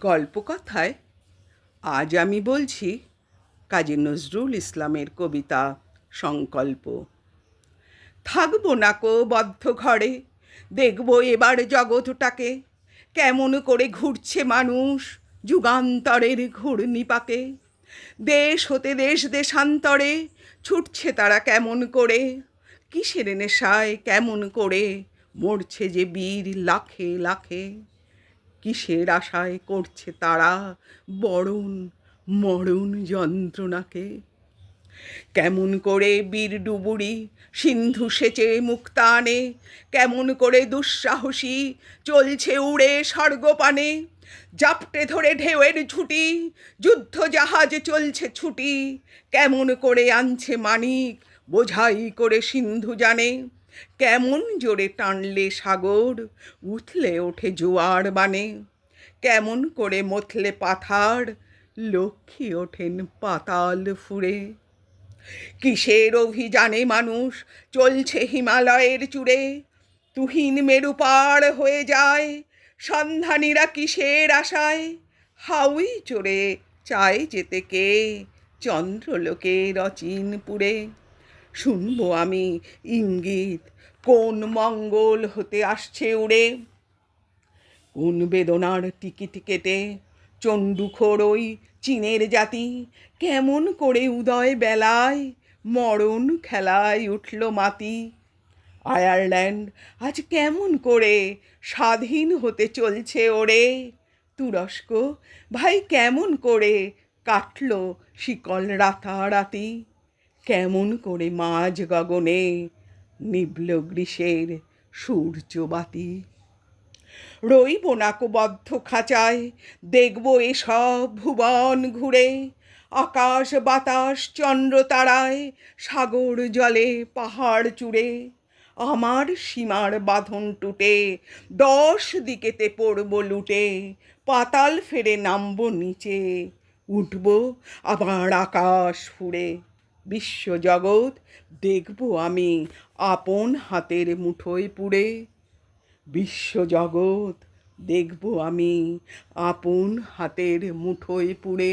গল্পকথায় আজ আমি বলছি কাজী নজরুল ইসলামের কবিতা সংকল্প। থাকবো না কো বদ্ধ ঘরে, দেখবো এবার জগৎটাকে, কেমন করে ঘুরছে মানুষ যুগান্তরের ঘূর্ণিপাকে। দেশ হতে দেশ দেশান্তরে ছুটছে তারা কেমন করে, কিসের নেশায় কেমন করে মরছে যে বীর লাখে লাখে। কিসের আশায় করছে তারা বরণ মরণ যন্ত্রণাকে। কেমন করে বীর ডুবুরি সিন্ধু সেচে মুক্তানে, কেমন করে দুঃসাহসী চলছে উড়ে স্বর্গপানে। জাপটে ধরে ঢেউয়ের ঝুঁটি যুদ্ধ জাহাজ চলছে ছুটি, কেমন করে আনছে মানিক বোঝাই করে সিন্ধু জানে। কেমন জোরে টানলে সাগর উথলে ওঠে জোয়ার বানে, কেমন করে মথলে পাথার লক্ষ্মী ওঠেন পাতাল ফুঁড়ে। কিসের অভিযানে মানুষ চলছে হিমালয়ের চূড়ে, তুহিন মেরু পার হয়ে যায় সন্ধানীরা কিসের আশায়। হাউই চড়ে চায় যেতে কে চন্দ্রলোকের অচিনপুরে। শুনবো আমি ইঙ্গিত কোন মঙ্গল হতে আসছে উড়ে, কোন বেদনার টিকিট কেটে চণ্ডুখোর ওই চীনের জাতি কেমন করে উদয় বেলায় মরণ খেলায় উঠল মাতি। আয়ারল্যান্ড আজ কেমন করে স্বাধীন হতে চলছে ওরে, তুরস্ক ভাই কেমন করে কাটল শিকল রাতারাতি। কেমন করে মাঝ গগনে নিভল গ্রীষ্মের সূর্যবাতি। রইব নাকো বদ্ধ খাঁচায়, দেখব এসব ভুবন ঘুরে, আকাশ বাতাস চন্দ্র তারায় সাগর জলে পাহাড় চূড়ে। আমার সীমার বাঁধন টুটে 10 দিকেতে পড়ব লুটে, পাতাল ফেরে নামব নিচে, উঠব আবার আকাশ ফুঁড়ে। বিশ্বজগৎ দেখব আমি আপন হাতের মুঠোয় পুড়ে, বিশ্বজগৎ দেখব আমি আপন হাতের মুঠোয় পুড়ে।